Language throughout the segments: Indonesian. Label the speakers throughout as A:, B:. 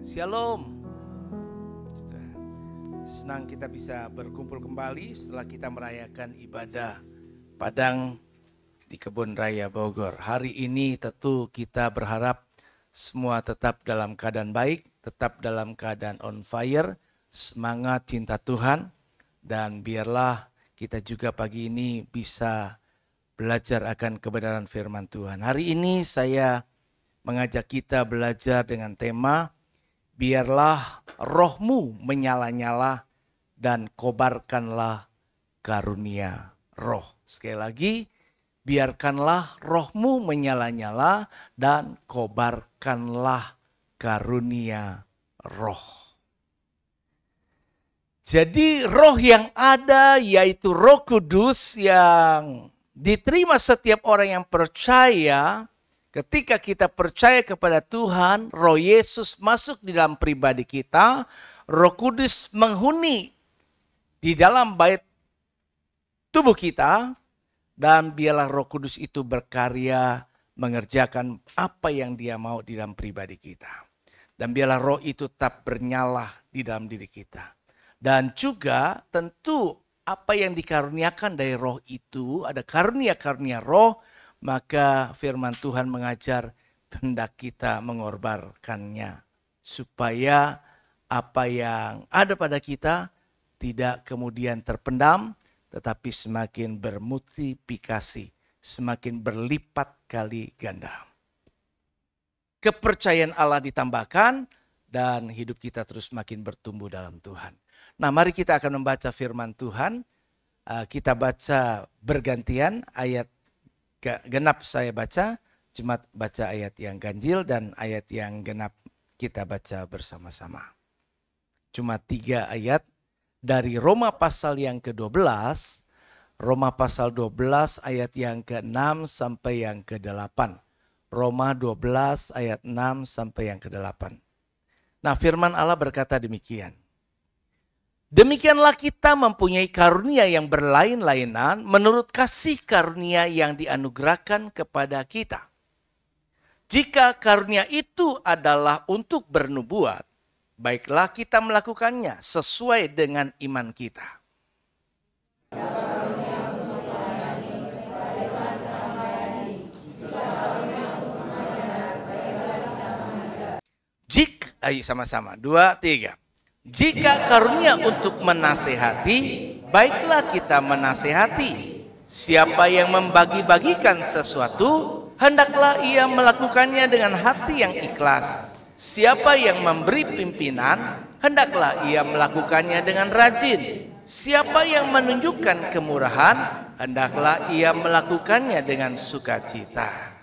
A: Shalom. Senang kita bisa berkumpul kembali setelah kita merayakan ibadah Padang di Kebun Raya Bogor. Hari ini tentu kita berharap semua tetap dalam keadaan baik, tetap dalam keadaan on fire, semangat cinta Tuhan, dan biarlah kita juga pagi ini bisa belajar akan kebenaran firman Tuhan. Hari ini saya mengajak kita belajar dengan tema biarlah rohmu menyala-nyala dan kobarkanlah karunia roh. Sekali lagi, biarkanlah rohmu menyala-nyala dan kobarkanlah karunia roh. Jadi roh yang ada yaitu Roh Kudus yang diterima setiap orang yang percaya. Ketika kita percaya kepada Tuhan, Roh Yesus masuk di dalam pribadi kita, Roh Kudus menghuni di dalam bait tubuh kita, dan biarlah Roh Kudus itu berkarya mengerjakan apa yang Dia mau di dalam pribadi kita. Dan biarlah Roh itu tetap bernyala di dalam diri kita. Dan juga tentu apa yang dikaruniakan dari Roh itu, ada karunia-karunia Roh, maka firman Tuhan mengajar hendak kita mengorbankannya supaya apa yang ada pada kita tidak kemudian terpendam tetapi semakin bermultiplikasi, semakin berlipat kali ganda. Kepercayaan Allah ditambahkan dan hidup kita terus makin bertumbuh dalam Tuhan. Nah, mari kita akan membaca firman Tuhan. Kita baca bergantian, ayat genap saya baca, Jumat baca ayat yang ganjil dan ayat yang genap kita baca bersama-sama. Cuma 3 ayat dari Roma pasal yang ke-12, Roma pasal 12 ayat yang ke-6 sampai yang ke-8. Roma 12 ayat 6 sampai yang ke-8. Nah, firman Allah berkata demikian. Demikianlah kita mempunyai karunia yang berlain-lainan menurut kasih karunia yang dianugerahkan kepada kita. Jika karunia itu adalah untuk bernubuat, baiklah kita melakukannya sesuai dengan iman kita. Ayo sama-sama, 2, 3. Jika karunia untuk menasehati, baiklah kita menasehati. Siapa yang membagi-bagikan sesuatu, hendaklah ia melakukannya dengan hati yang ikhlas. Siapa yang memberi pimpinan, hendaklah ia melakukannya dengan rajin. Siapa yang menunjukkan kemurahan, hendaklah ia melakukannya dengan sukacita.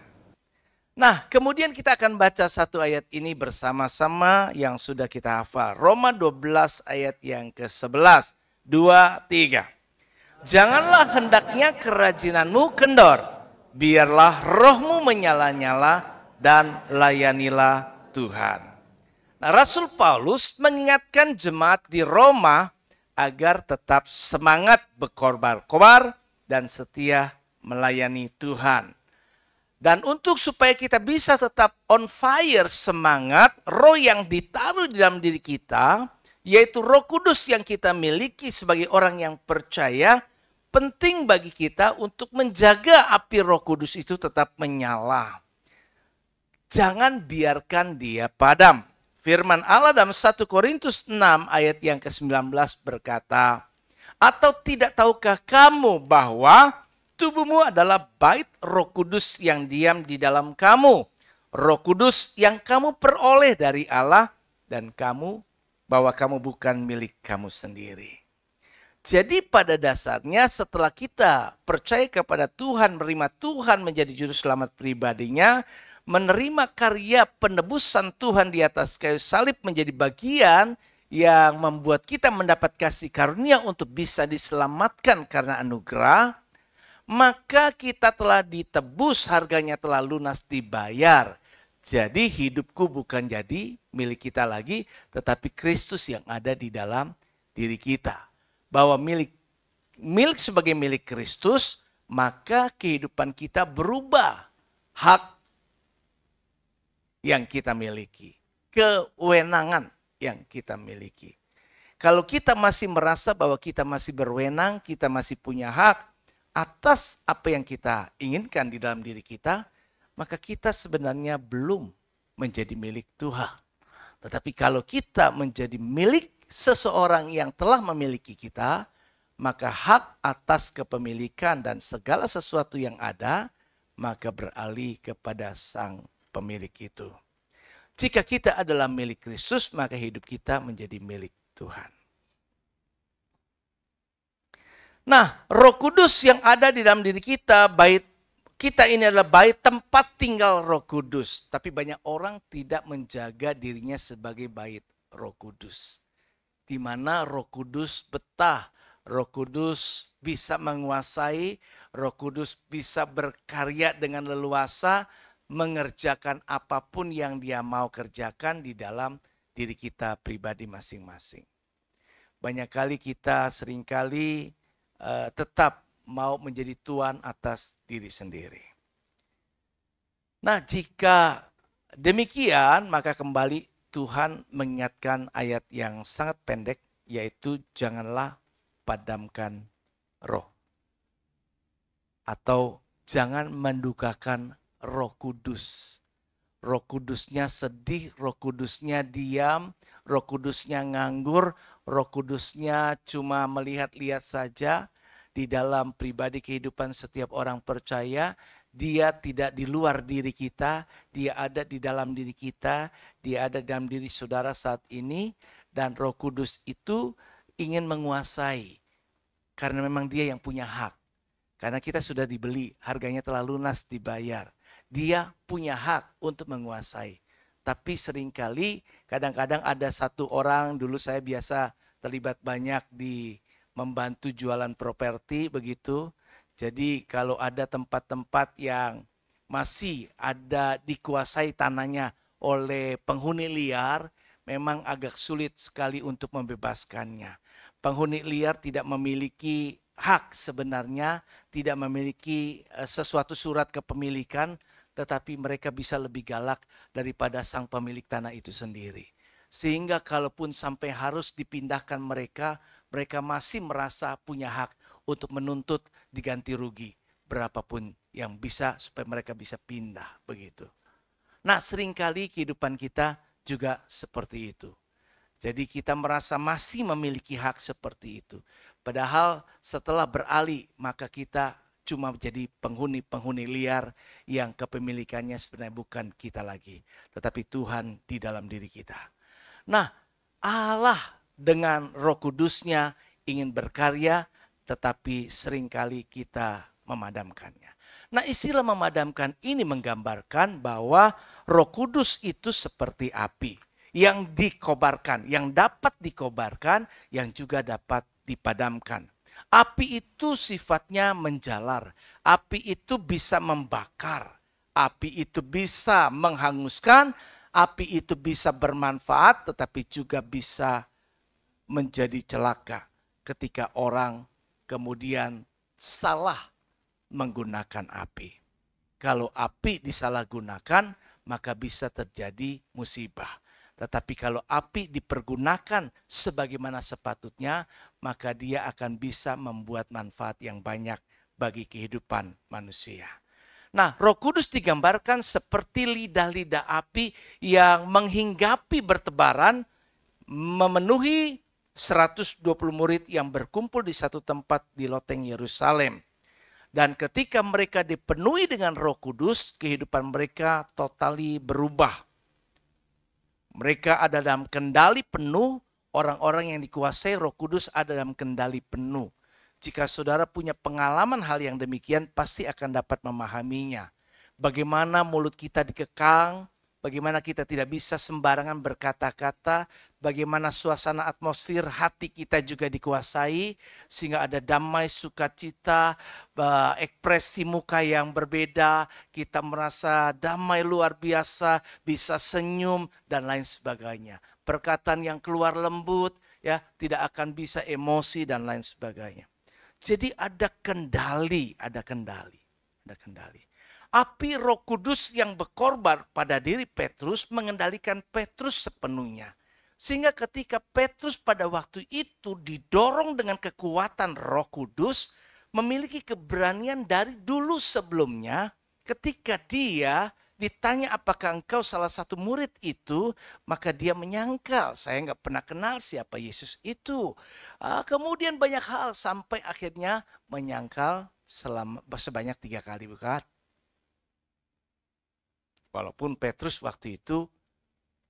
A: Nah, kemudian kita akan baca satu ayat ini bersama-sama yang sudah kita hafal. Roma 12 ayat yang ke-11. 2, 3. Janganlah hendaknya kerajinanmu kendor. Biarlah rohmu menyala-nyala dan layanilah Tuhan. Nah, Rasul Paulus mengingatkan jemaat di Roma agar tetap semangat berkobar-kobar dan setia melayani Tuhan. Dan untuk supaya kita bisa tetap on fire, semangat, roh yang ditaruh di dalam diri kita, yaitu Roh Kudus yang kita miliki sebagai orang yang percaya, penting bagi kita untuk menjaga api Roh Kudus itu tetap menyala. Jangan biarkan dia padam. Firman Allah dalam 1 Korintus 6 ayat yang ke-19 berkata, atau tidak tahukah kamu bahwa tubuhmu adalah bait Roh Kudus yang diam di dalam kamu. Roh Kudus yang kamu peroleh dari Allah dan bahwa kamu bukan milik kamu sendiri. Jadi pada dasarnya setelah kita percaya kepada Tuhan, menerima Tuhan menjadi juru selamat pribadinya, menerima karya penebusan Tuhan di atas kayu salib menjadi bagian yang membuat kita mendapat kasih karunia untuk bisa diselamatkan karena anugerah, maka kita telah ditebus, harganya telah lunas dibayar. Jadi hidupku bukan jadi milik kita lagi, tetapi Kristus yang ada di dalam diri kita. Bahwa milik sebagai milik Kristus, maka kehidupan kita berubah. Hak yang kita miliki. kewenangan yang kita miliki. Kalau kita masih merasa bahwa kita masih berwenang, kita masih punya hak atas apa yang kita inginkan di dalam diri kita, maka kita sebenarnya belum menjadi milik Tuhan. Tetapi kalau kita menjadi milik seseorang yang telah memiliki kita, maka hak atas kepemilikan dan segala sesuatu yang ada, maka beralih kepada sang pemilik itu. Jika kita adalah milik Kristus, maka hidup kita menjadi milik Tuhan. Nah, Roh Kudus yang ada di dalam diri kita, bait kita ini adalah bait tempat tinggal Roh Kudus. Tapi banyak orang tidak menjaga dirinya sebagai bait Roh Kudus. Di mana Roh Kudus betah, Roh Kudus bisa menguasai, Roh Kudus bisa berkarya dengan leluasa, mengerjakan apapun yang dia mau kerjakan di dalam diri kita pribadi masing-masing. Banyak kali kita seringkali tetap mau menjadi tuan atas diri sendiri. Nah, jika demikian, maka kembali Tuhan mengingatkan ayat yang sangat pendek, yaitu janganlah padamkan roh. Atau jangan mendukakan Roh Kudus. Roh Kudusnya sedih, Roh Kudusnya diam, Roh Kudusnya nganggur, Roh Kudusnya cuma melihat-lihat saja. Di dalam pribadi kehidupan setiap orang percaya, dia tidak di luar diri kita, dia ada di dalam diri kita, dia ada dalam diri saudara saat ini, dan Roh Kudus itu ingin menguasai. Karena memang dia yang punya hak. Karena kita sudah dibeli, harganya telah lunas dibayar. Dia punya hak untuk menguasai. Tapi seringkali kadang-kadang ada satu orang, dulu saya biasa terlibat banyak di membantu jualan properti begitu. Jadi kalau ada tempat-tempat yang masih ada dikuasai tanahnya oleh penghuni liar, memang agak sulit sekali untuk membebaskannya. Penghuni liar tidak memiliki hak sebenarnya, tidak memiliki sesuatu surat kepemilikan, tetapi mereka bisa lebih galak daripada sang pemilik tanah itu sendiri. Sehingga kalaupun sampai harus dipindahkan mereka masih merasa punya hak untuk menuntut diganti rugi berapapun yang bisa supaya mereka bisa pindah begitu. Nah, seringkali kehidupan kita juga seperti itu. Jadi kita merasa masih memiliki hak seperti itu. Padahal setelah beralih maka kita cuma menjadi penghuni liar yang kepemilikannya sebenarnya bukan kita lagi, tetapi Tuhan di dalam diri kita. Nah, Allah dengan Roh Kudusnya ingin berkarya, tetapi seringkali kita memadamkannya. Nah, istilah memadamkan ini menggambarkan bahwa Roh Kudus itu seperti api yang dikobarkan, yang dapat dikobarkan, yang juga dapat dipadamkan. Api itu sifatnya menjalar, api itu bisa membakar, api itu bisa menghanguskan, api itu bisa bermanfaat, tetapi juga bisa menjadi celaka ketika orang kemudian salah menggunakan api. Kalau api disalahgunakan, maka bisa terjadi musibah. Tetapi kalau api dipergunakan sebagaimana sepatutnya, maka dia akan bisa membuat manfaat yang banyak bagi kehidupan manusia. Nah, Roh Kudus digambarkan seperti lidah-lidah api yang menghinggapi bertebaran, memenuhi 120 murid yang berkumpul di satu tempat di loteng Yerusalem. Dan ketika mereka dipenuhi dengan Roh Kudus, kehidupan mereka totali berubah. Mereka ada dalam kendali penuh, orang-orang yang dikuasai Roh Kudus ada dalam kendali penuh. Jika saudara punya pengalaman hal yang demikian, pasti akan dapat memahaminya. Bagaimana mulut kita dikekang, bagaimana kita tidak bisa sembarangan berkata-kata, bagaimana suasana atmosfer hati kita juga dikuasai, sehingga ada damai, sukacita, ekspresi muka yang berbeda, kita merasa damai luar biasa, bisa senyum, dan lain sebagainya. Perkataan yang keluar lembut, ya tidak akan bisa emosi, dan lain sebagainya. Jadi ada kendali, ada kendali. Api Roh Kudus yang berkorban pada diri Petrus mengendalikan Petrus sepenuhnya. Sehingga ketika Petrus pada waktu itu didorong dengan kekuatan Roh Kudus, memiliki keberanian dari dulu sebelumnya, ketika dia ditanya apakah engkau salah satu murid itu, maka dia menyangkal, saya nggak pernah kenal siapa Yesus itu. Kemudian banyak hal sampai akhirnya menyangkal sebanyak 3 kali, bukan? Walaupun Petrus waktu itu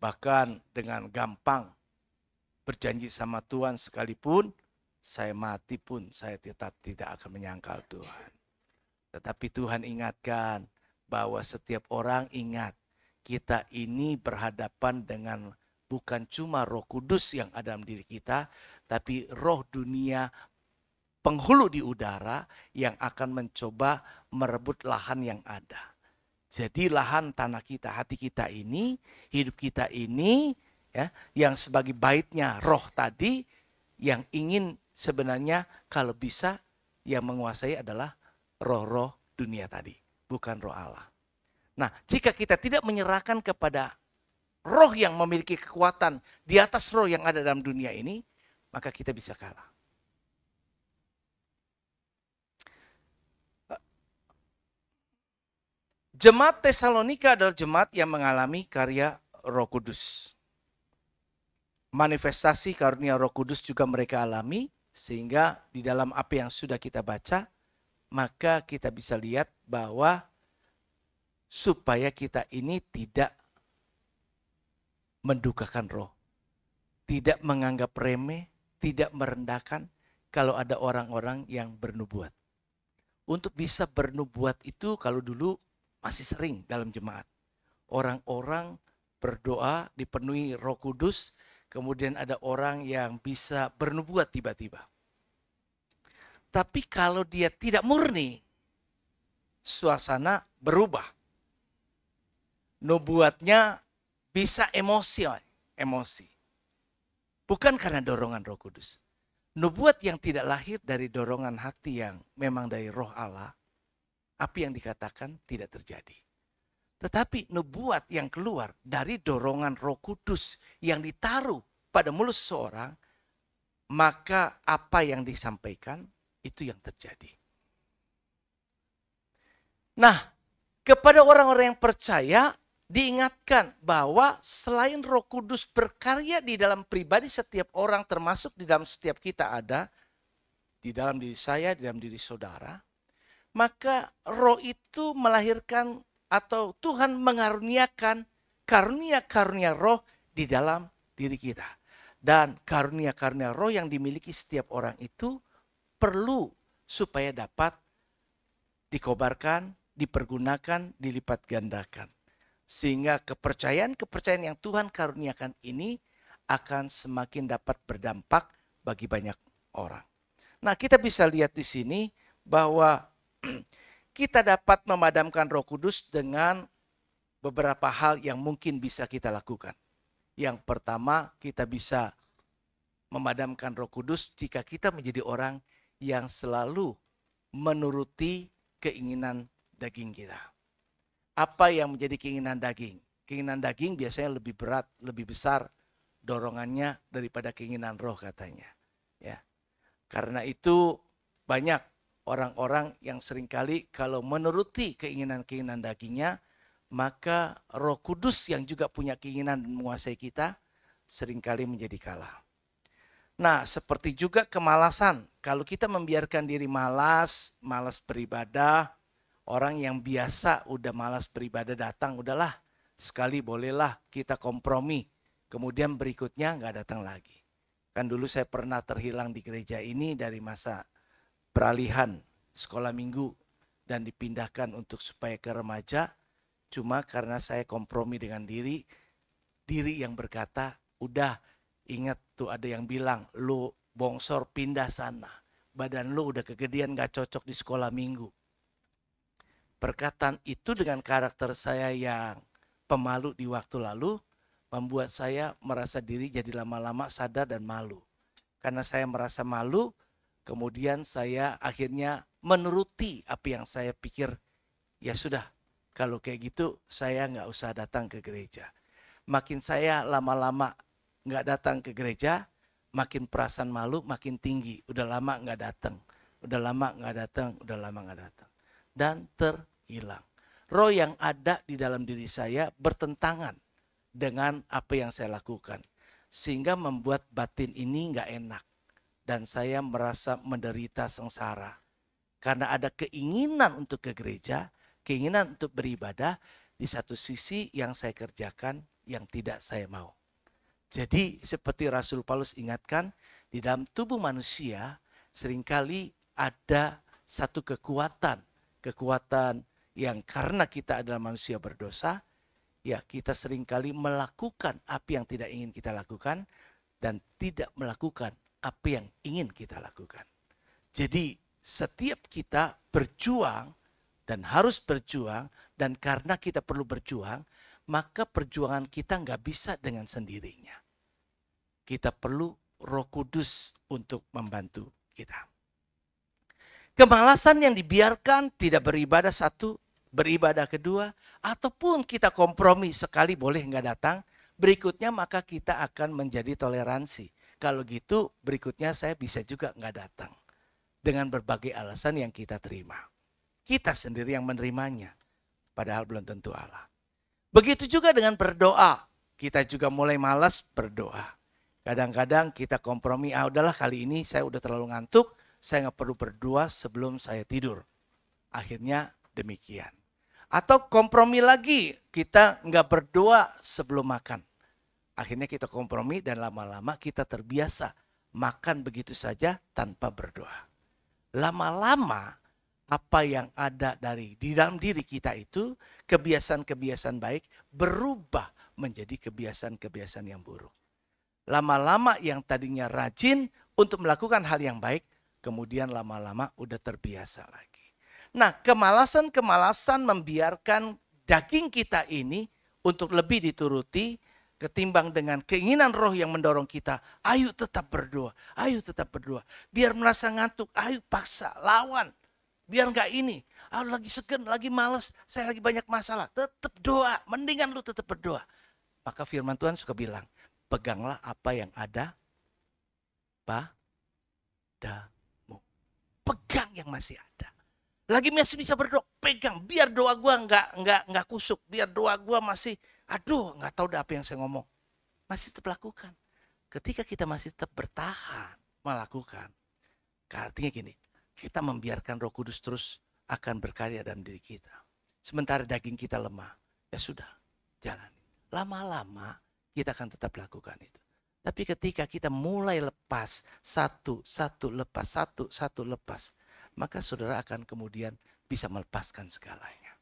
A: bahkan dengan gampang berjanji sama Tuhan, sekalipun saya mati pun saya tetap tidak akan menyangkal Tuhan. Tetapi Tuhan ingatkan bahwa setiap orang ingat, kita ini berhadapan dengan bukan cuma Roh Kudus yang ada dalam diri kita, tapi roh dunia penghulu di udara yang akan mencoba merebut lahan yang ada. Jadi lahan tanah kita, hati kita ini, hidup kita ini, ya, yang sebagai baitnya roh tadi, yang ingin sebenarnya kalau bisa yang menguasai adalah roh-roh dunia tadi, bukan roh Allah. Nah, jika kita tidak menyerahkan kepada roh yang memiliki kekuatan di atas roh yang ada dalam dunia ini, maka kita bisa kalah. Jemaat Tesalonika adalah jemaat yang mengalami karya Roh Kudus. Manifestasi karunia Roh Kudus juga mereka alami, sehingga di dalam apa yang sudah kita baca, maka kita bisa lihat bahwa supaya kita ini tidak mendukakan roh, tidak menganggap remeh, tidak merendahkan kalau ada orang-orang yang bernubuat. Untuk bisa bernubuat itu kalau dulu masih sering dalam jemaat. Orang-orang berdoa dipenuhi Roh Kudus, kemudian ada orang yang bisa bernubuat tiba-tiba. Tapi kalau dia tidak murni, suasana berubah. Nubuatnya bisa emosi. Bukan karena dorongan Roh Kudus. Nubuat yang tidak lahir dari dorongan hati yang memang dari Roh Allah, apa yang dikatakan tidak terjadi. Tetapi nubuat yang keluar dari dorongan Roh Kudus yang ditaruh pada mulut seseorang, maka apa yang disampaikan itu yang terjadi. Nah, kepada orang-orang yang percaya diingatkan bahwa selain Roh Kudus berkarya di dalam pribadi setiap orang, termasuk di dalam setiap kita ada, di dalam diri saya, di dalam diri saudara, maka roh itu melahirkan atau Tuhan mengaruniakan karunia-karunia roh di dalam diri kita. Dan karunia-karunia roh yang dimiliki setiap orang itu perlu supaya dapat dikobarkan, dipergunakan, dilipat gandakan. Sehingga kepercayaan-kepercayaan yang Tuhan karuniakan ini akan semakin dapat berdampak bagi banyak orang. Nah, kita bisa lihat di sini bahwa kita dapat memadamkan Roh Kudus dengan beberapa hal yang mungkin bisa kita lakukan. Yang pertama, kita bisa memadamkan Roh Kudus jika kita menjadi orang yang selalu menuruti keinginan daging kita. Apa yang menjadi keinginan daging? Keinginan daging biasanya lebih berat, lebih besar dorongannya daripada keinginan roh katanya. Ya. Karena itu banyak orang-orang yang seringkali kalau menuruti keinginan-keinginan dagingnya, maka Roh Kudus yang juga punya keinginan menguasai kita seringkali menjadi kalah. Nah, seperti juga kemalasan. Kalau kita membiarkan diri malas beribadah, orang yang biasa udah malas beribadah datang, udahlah sekali bolehlah kita kompromi. Kemudian berikutnya nggak datang lagi. Kan dulu saya pernah terhilang di gereja ini dari masa peralihan sekolah minggu dan dipindahkan untuk supaya ke remaja, cuma karena saya kompromi dengan diri yang berkata, udah ingat tuh ada yang bilang, lu bongsor pindah sana, badan lu udah kegedean gak cocok di sekolah minggu. Perkataan itu dengan karakter saya yang pemalu di waktu lalu, membuat saya merasa diri jadi lama-lama sadar dan malu. Karena saya merasa malu, kemudian saya akhirnya menuruti apa yang saya pikir, ya sudah, Kalau kayak gitu saya nggak usah datang ke gereja. Makin saya lama-lama nggak datang ke gereja, makin perasaan malu makin tinggi. Udah lama nggak datang, udah lama nggak datang, udah lama nggak datang. Dan terhilang. Roh yang ada di dalam diri saya bertentangan dengan apa yang saya lakukan. Sehingga membuat batin ini nggak enak. Dan saya merasa menderita sengsara. Karena ada keinginan untuk ke gereja, keinginan untuk beribadah, di satu sisi yang saya kerjakan yang tidak saya mau. Jadi seperti Rasul Paulus ingatkan, di dalam tubuh manusia seringkali ada satu kekuatan yang karena kita adalah manusia berdosa, ya kita seringkali melakukan apa yang tidak ingin kita lakukan dan tidak melakukan apa yang ingin kita lakukan. Jadi setiap kita berjuang dan harus berjuang, dan karena kita perlu berjuang, maka perjuangan kita nggak bisa dengan sendirinya. Kita perlu Roh Kudus untuk membantu kita. Kemalasan yang dibiarkan tidak beribadah satu, beribadah kedua, ataupun kita kompromi sekali boleh nggak datang, berikutnya maka kita akan menjadi toleransi. Kalau gitu berikutnya saya bisa juga nggak datang. Dengan berbagai alasan yang kita terima. Kita sendiri yang menerimanya. Padahal belum tentu Allah. Begitu juga dengan berdoa. Kita juga mulai malas berdoa. Kadang-kadang kita kompromi, udahlah kali ini saya udah terlalu ngantuk, saya nggak perlu berdoa sebelum saya tidur. Akhirnya demikian. Atau kompromi lagi, kita nggak berdoa sebelum makan. Akhirnya kita kompromi dan lama-lama kita terbiasa makan begitu saja tanpa berdoa. Lama-lama apa yang ada di dalam diri kita itu, kebiasaan-kebiasaan baik berubah menjadi kebiasaan-kebiasaan yang buruk. Lama-lama yang tadinya rajin untuk melakukan hal yang baik, kemudian lama-lama udah terbiasa lagi. Nah, kemalasan-kemalasan membiarkan daging kita ini untuk lebih dituruti ketimbang dengan keinginan roh yang mendorong kita. Ayo tetap berdoa, ayo tetap berdoa. Biar merasa ngantuk, ayo paksa, lawan. Biar enggak ini, lagi segen, lagi males, saya lagi banyak masalah. Tetap doa, mendingan lu tetap berdoa. Maka firman Tuhan suka bilang, peganglah apa yang ada padamu. Pegang yang masih ada. Lagi masih bisa berdoa, pegang. Biar doa gua enggak kusuk, biar doa gua masih nggak tahu apa yang saya ngomong. Masih tetap lakukan. Ketika kita masih tetap bertahan melakukan, artinya gini, kita membiarkan Roh Kudus terus akan berkarya dalam diri kita. Sementara daging kita lemah, ya sudah, jalani. Lama-lama kita akan tetap lakukan itu. Tapi ketika kita mulai lepas, satu lepas, maka saudara akan kemudian bisa melepaskan segalanya.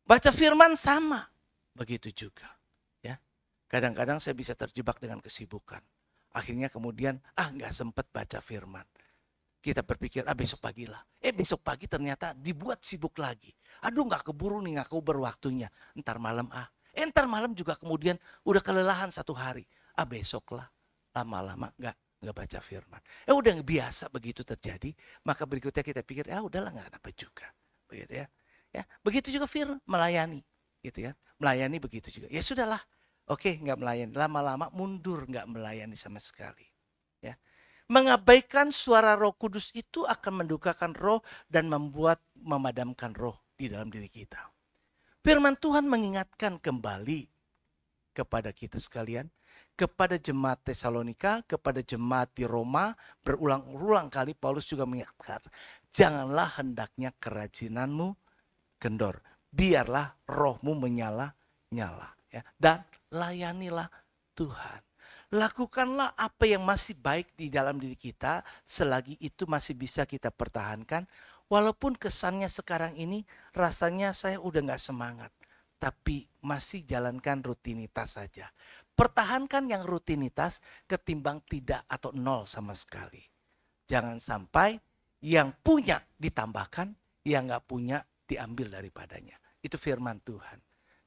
A: Baca firman sama. Begitu juga, ya. Kadang-kadang saya bisa terjebak dengan kesibukan. Akhirnya kemudian, nggak sempat baca firman. Kita berpikir, besok pagi lah. Besok pagi ternyata dibuat sibuk lagi. Nggak keburu nih, nggak keburu waktunya. Entar malam, entar malam juga kemudian udah kelelahan satu hari. Besok lah. Lama-lama nggak baca firman. Udah biasa begitu terjadi. Maka berikutnya kita pikir, udahlah nggak dapat juga. Begitu ya. Begitu juga firman melayani. Gitu ya, melayani begitu juga. Ya sudahlah, oke nggak melayani. Lama-lama mundur nggak melayani sama sekali. Ya, mengabaikan suara Roh Kudus itu akan mendukakan roh dan memadamkan roh di dalam diri kita. Firman Tuhan mengingatkan kembali kepada kita sekalian, kepada jemaat Tesalonika, kepada jemaat di Roma, berulang-ulang kali Paulus juga mengingatkan, janganlah hendaknya kerajinanmu kendor. Biarlah rohmu menyala-nyala, ya, dan layanilah Tuhan. Lakukanlah apa yang masih baik di dalam diri kita selagi itu masih bisa kita pertahankan. Walaupun kesannya sekarang ini rasanya saya udah gak semangat. Tapi masih jalankan rutinitas saja. Pertahankan yang rutinitas ketimbang tidak atau nol sama sekali. Jangan sampai yang punya ditambahkan, yang gak punya diambil daripadanya. Itu firman Tuhan.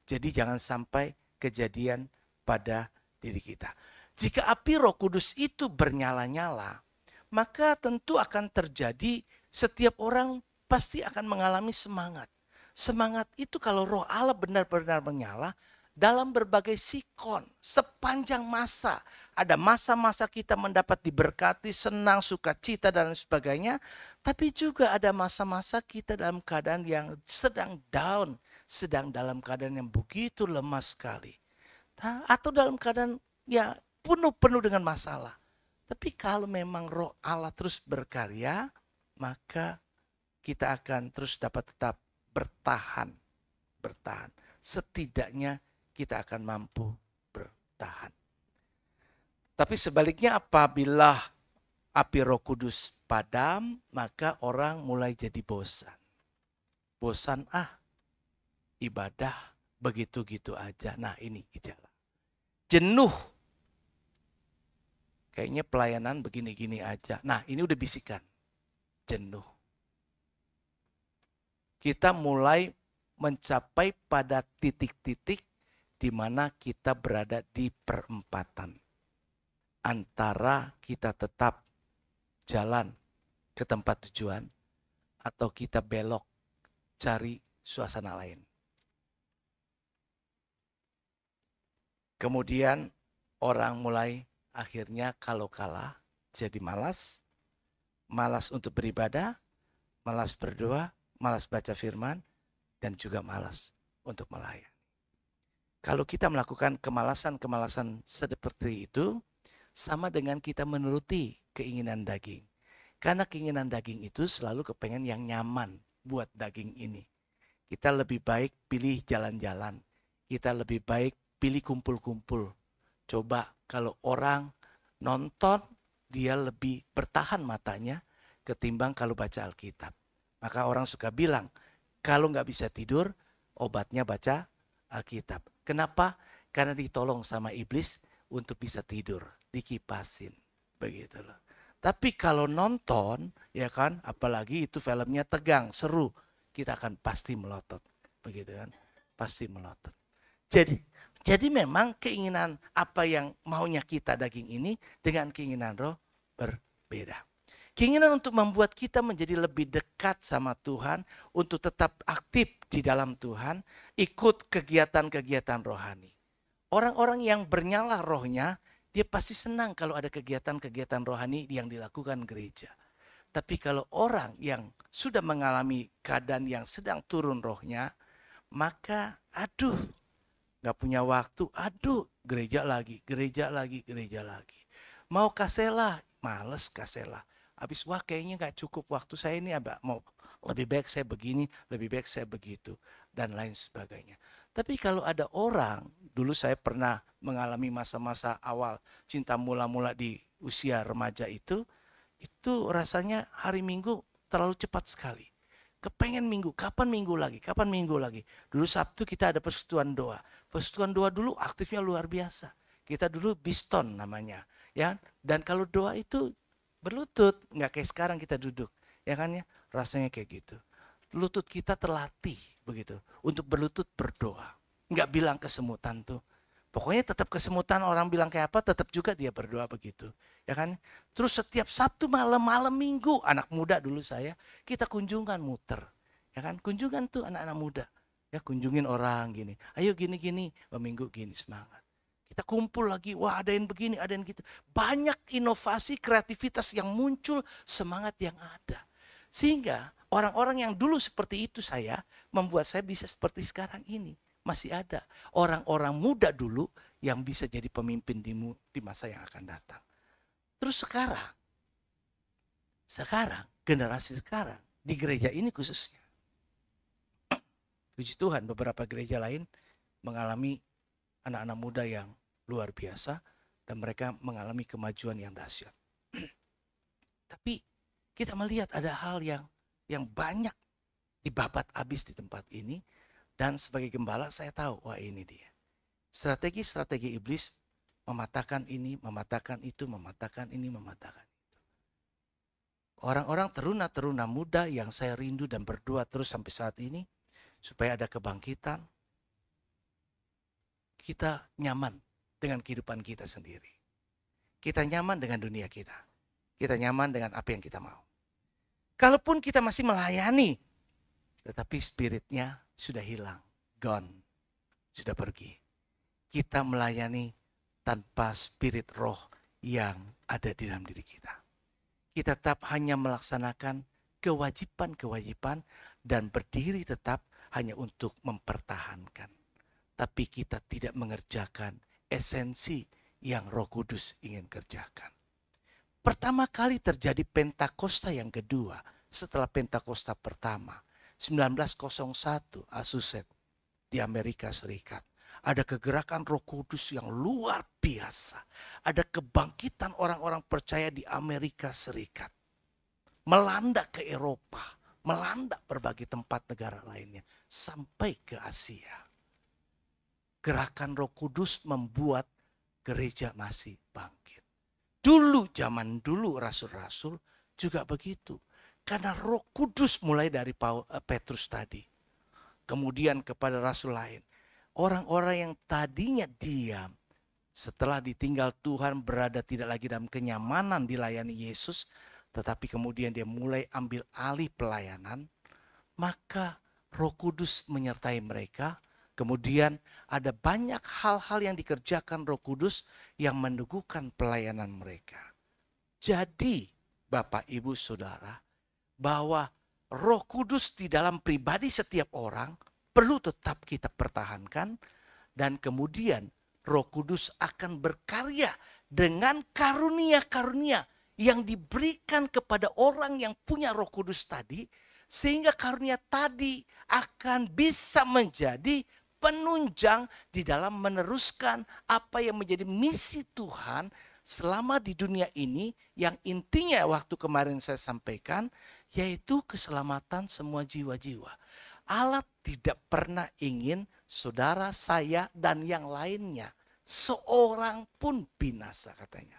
A: Jadi jangan sampai kejadian pada diri kita. Jika api Roh Kudus itu bernyala-nyala, maka tentu akan terjadi setiap orang pasti akan mengalami semangat. Semangat itu kalau roh Allah benar-benar menyala dalam berbagai sikon sepanjang masa. Ada masa-masa kita mendapat diberkati, senang, sukacita dan sebagainya. Tapi juga ada masa-masa kita dalam keadaan yang sedang down, sedang dalam keadaan yang begitu lemah sekali. Atau dalam keadaan ya penuh dengan masalah. Tapi kalau memang roh Allah terus berkarya, maka kita akan terus dapat tetap bertahan. Setidaknya kita akan mampu bertahan. Tapi sebaliknya apabila api Roh Kudus padam, maka orang mulai jadi bosan. Bosan ibadah begitu-gitu aja. Nah, ini gejala. Jenuh. Kayaknya pelayanan begini-gini aja. Nah, ini udah bisikan. Jenuh. Kita mulai mencapai pada titik-titik di mana kita berada di perempatan. Antara kita tetap jalan ke tempat tujuan atau kita belok cari suasana lain. Kemudian orang mulai akhirnya kalau kalah jadi malas untuk beribadah, malas berdoa, malas baca firman, dan juga malas untuk melayani. Kalau kita melakukan kemalasan-kemalasan seperti itu, sama dengan kita menuruti keinginan daging. Karena keinginan daging itu selalu kepengen yang nyaman buat daging ini. Kita lebih baik pilih jalan-jalan. Kita lebih baik pilih kumpul-kumpul. Coba kalau orang nonton, dia lebih bertahan matanya ketimbang kalau baca Alkitab. Maka orang suka bilang, kalau nggak bisa tidur, obatnya baca Alkitab. Kenapa? Karena ditolong sama iblis untuk bisa tidur, dikipasin, begitu loh. Tapi kalau nonton, ya kan, apalagi itu filmnya tegang, seru, kita akan pasti melotot, begitu kan, pasti melotot. Jadi memang keinginan apa yang maunya kita daging ini dengan keinginan roh berbeda. Keinginan untuk membuat kita menjadi lebih dekat sama Tuhan, untuk tetap aktif di dalam Tuhan, ikut kegiatan-kegiatan rohani. Orang-orang yang bernyala rohnya, dia pasti senang kalau ada kegiatan-kegiatan rohani yang dilakukan gereja. Tapi kalau orang yang sudah mengalami keadaan yang sedang turun rohnya, maka gak punya waktu, gereja lagi. Mau kasela, males kasela. Habis kayaknya gak cukup waktu saya ini, mau lebih baik saya begini, lebih baik saya begitu, dan lain sebagainya. Tapi kalau ada orang, dulu saya pernah mengalami masa-masa awal cinta mula-mula di usia remaja itu rasanya hari Minggu terlalu cepat sekali. Kepengen Minggu, kapan Minggu lagi. Dulu Sabtu kita ada persekutuan doa. Persekutuan doa dulu aktifnya luar biasa. Kita dulu Biston namanya, ya. Dan kalau doa itu berlutut, nggak kayak sekarang kita duduk, ya kan ya. Rasanya kayak gitu. Lutut kita terlatih begitu untuk berlutut berdoa. Nggak bilang kesemutan tuh. Pokoknya tetap kesemutan, orang bilang kayak apa, tetap juga dia berdoa begitu. Ya kan? Terus setiap Sabtu malam Minggu, anak muda dulu saya, kita kunjungan muter. Ya kan? Kunjungan tuh anak-anak muda. Ya kunjungin orang gini. Ayo gini-gini, Minggu gini semangat. Kita kumpul lagi, wah ada yang begini, ada yang gitu. Banyak inovasi, kreativitas yang muncul, semangat yang ada. Sehingga orang-orang yang dulu seperti itu membuat saya bisa seperti sekarang ini. Masih ada orang-orang muda dulu yang bisa jadi pemimpin di masa yang akan datang. Terus sekarang generasi sekarang di gereja ini khususnya, puji Tuhan beberapa gereja lain mengalami anak-anak muda yang luar biasa dan mereka mengalami kemajuan yang dahsyat. Tapi kita melihat ada hal yang banyak dibabat habis di tempat ini. Dan sebagai gembala saya tahu, wah ini dia. Strategi-strategi iblis mematahkan ini, mematahkan itu, mematahkan ini, mematahkan itu. Orang-orang teruna-teruna muda yang saya rindu dan berdoa terus sampai saat ini, supaya ada kebangkitan, kita nyaman dengan kehidupan kita sendiri. Kita nyaman dengan dunia kita. Kita nyaman dengan apa yang kita mau. Kalaupun kita masih melayani, tetapi spiritnya sudah hilang, gone, sudah pergi. Kita melayani tanpa spirit roh yang ada di dalam diri kita. Kita tetap hanya melaksanakan kewajiban-kewajiban dan berdiri tetap hanya untuk mempertahankan. Tapi kita tidak mengerjakan esensi yang Roh Kudus ingin kerjakan. Pertama kali terjadi Pentakosta yang kedua setelah Pentakosta pertama, 1901 Azusa di Amerika Serikat. Ada kegerakan Roh Kudus yang luar biasa. Ada kebangkitan orang-orang percaya di Amerika Serikat. Melanda ke Eropa, melanda berbagai tempat negara lainnya, sampai ke Asia. Gerakan Roh Kudus membuat gereja masih bangkit. Dulu, zaman dulu rasul-rasul juga begitu. Karena Roh Kudus mulai dari Petrus tadi. Kemudian kepada rasul lain. Orang-orang yang tadinya diam, setelah ditinggal Tuhan berada tidak lagi dalam kenyamanan dilayani Yesus, tetapi kemudian dia mulai ambil alih pelayanan, maka Roh Kudus menyertai mereka. Kemudian ada banyak hal-hal yang dikerjakan Roh Kudus yang meneguhkan pelayanan mereka. Jadi Bapak, Ibu, Saudara, bahwa Roh Kudus di dalam pribadi setiap orang perlu tetap kita pertahankan, dan kemudian Roh Kudus akan berkarya dengan karunia-karunia yang diberikan kepada orang yang punya Roh Kudus tadi, sehingga karunia tadi akan bisa menjadi penunjang di dalam meneruskan apa yang menjadi misi Tuhan selama di dunia ini, yang intinya waktu kemarin saya sampaikan, yaitu keselamatan semua jiwa-jiwa. Allah tidak pernah ingin saudara, saya, dan yang lainnya seorang pun binasa, katanya.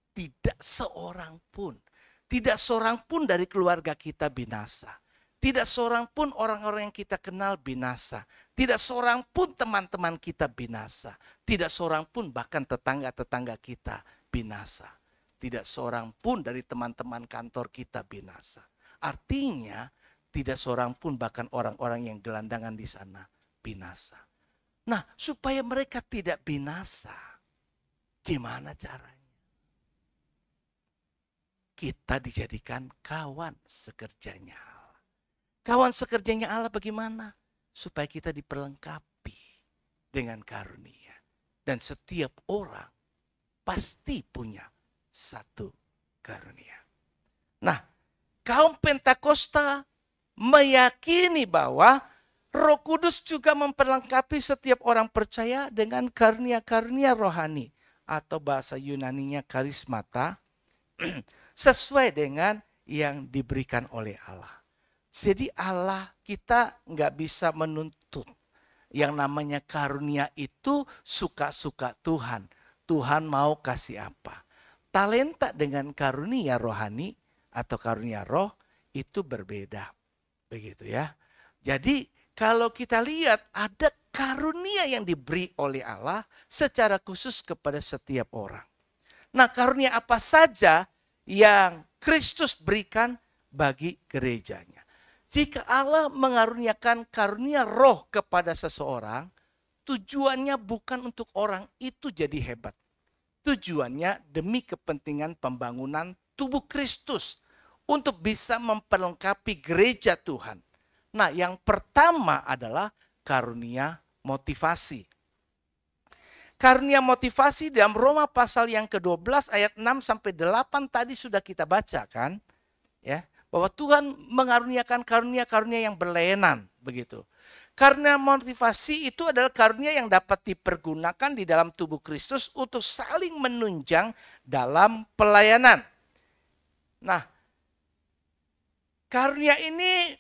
A: Tidak seorang pun. Tidak seorang pun dari keluarga kita binasa. Tidak seorang pun orang-orang yang kita kenal binasa. Tidak seorang pun teman-teman kita binasa. Tidak seorang pun bahkan tetangga-tetangga kita binasa. Tidak seorang pun dari teman-teman kantor kita binasa. Artinya tidak seorang pun bahkan orang-orang yang gelandangan di sana binasa. Nah, supaya mereka tidak binasa, gimana caranya? Kita dijadikan kawan sekerjanya Allah. Kawan sekerjanya Allah bagaimana? Supaya kita diperlengkapi dengan karunia. Dan setiap orang pasti punya satu karunia. Nah, kaum Pentakosta meyakini bahwa Roh Kudus juga memperlengkapi setiap orang percaya dengan karunia-karunia rohani, atau bahasa Yunaninya karismata, sesuai dengan yang diberikan oleh Allah. Jadi Allah, kita nggak bisa menuntut yang namanya karunia itu suka-suka Tuhan. Tuhan mau kasih apa. Talenta dengan karunia rohani atau karunia roh itu berbeda. Begitu ya. Jadi kalau kita lihat ada karunia yang diberi oleh Allah secara khusus kepada setiap orang. Nah, karunia apa saja yang Kristus berikan bagi gerejanya. Jika Allah mengaruniakan karunia roh kepada seseorang, tujuannya bukan untuk orang itu jadi hebat. Tujuannya demi kepentingan pembangunan tubuh Kristus, untuk bisa memperlengkapi gereja Tuhan. Nah, yang pertama adalah karunia motivasi. Karunia motivasi dalam Roma pasal yang ke-12 ayat 6 sampai 8 tadi sudah kita baca kan? Ya, bahwa Tuhan mengaruniakan karunia-karunia yang berlainan, begitu. Karunia motivasi itu adalah karunia yang dapat dipergunakan di dalam tubuh Kristus untuk saling menunjang dalam pelayanan. Nah, karunia ini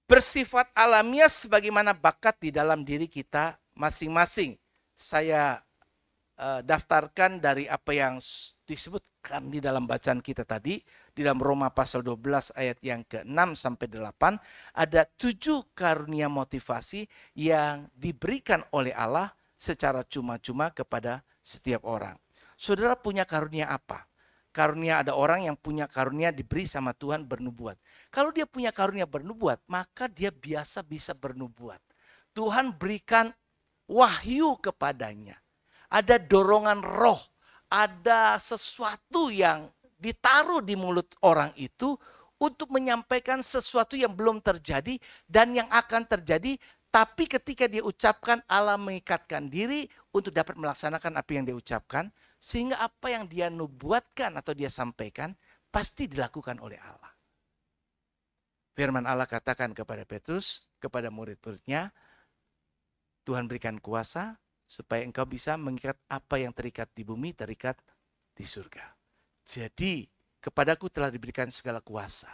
A: bersifat alamiah sebagaimana bakat di dalam diri kita masing-masing. Saya daftarkan dari apa yang disebutkan di dalam bacaan kita tadi. Di dalam Roma pasal 12 ayat yang ke-6 sampai 8. Ada 7 karunia motivasi yang diberikan oleh Allah secara cuma-cuma kepada setiap orang. Saudara punya karunia apa? Karunia, ada orang yang punya karunia diberi sama Tuhan bernubuat. Kalau dia punya karunia bernubuat, maka dia biasa bisa bernubuat. Tuhan berikan wahyu kepadanya. Ada dorongan roh, ada sesuatu yang ditaruh di mulut orang itu untuk menyampaikan sesuatu yang belum terjadi dan yang akan terjadi. Tapi ketika dia ucapkan, Allah mengikatkan diri untuk dapat melaksanakan apa yang dia ucapkan. Sehingga apa yang dia nubuatkan atau dia sampaikan pasti dilakukan oleh Allah. Firman Allah katakan kepada Petrus, kepada murid-muridnya, Tuhan berikan kuasa supaya engkau bisa mengikat apa yang terikat di bumi, terikat di surga. Jadi kepadaku telah diberikan segala kuasa.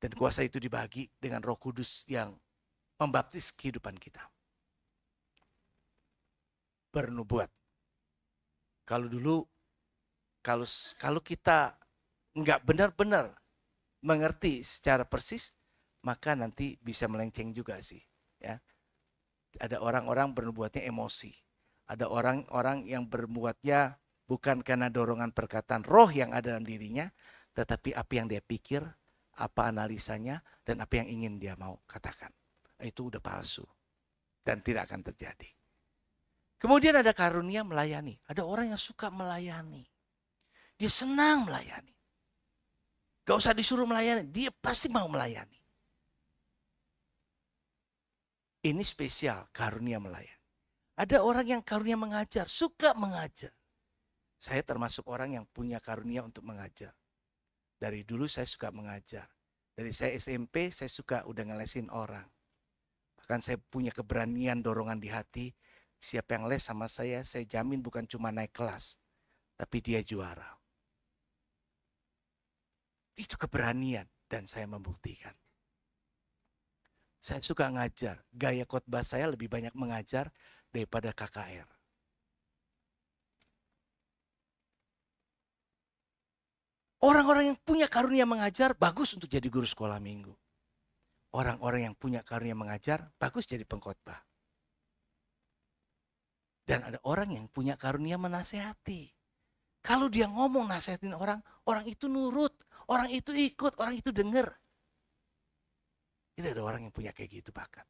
A: Dan kuasa itu dibagi dengan Roh Kudus yang membaptis kehidupan kita. Bernubuat. Kalau dulu, kalau kita nggak benar-benar mengerti secara persis, maka nanti bisa melenceng juga sih. Ya. Ada orang-orang bernubuatnya emosi. Ada orang-orang yang bernubuatnya bukan karena dorongan perkataan roh yang ada dalam dirinya, tetapi apa yang dia pikir, apa analisanya, dan apa yang ingin dia mau katakan. Itu udah palsu dan tidak akan terjadi. Kemudian ada karunia melayani. Ada orang yang suka melayani. Dia senang melayani. Gak usah disuruh melayani, dia pasti mau melayani. Ini spesial, karunia melayani. Ada orang yang karunia mengajar, suka mengajar. Saya termasuk orang yang punya karunia untuk mengajar. Dari dulu saya suka mengajar. Dari saya SMP, saya suka udah ngelesin orang. Bahkan saya punya keberanian dorongan di hati. Siapa yang les sama saya jamin bukan cuma naik kelas. Tapi dia juara. Itu keberanian dan saya membuktikan. Saya suka ngajar. Gaya khotbah saya lebih banyak mengajar daripada KKR. Orang-orang yang punya karunia mengajar bagus untuk jadi guru sekolah minggu. Orang-orang yang punya karunia mengajar bagus jadi pengkhotbah. Dan ada orang yang punya karunia menasehati. Kalau dia ngomong nasihatin orang, orang itu nurut, orang itu ikut, orang itu dengar. Itu ada orang yang punya kayak gitu bakat.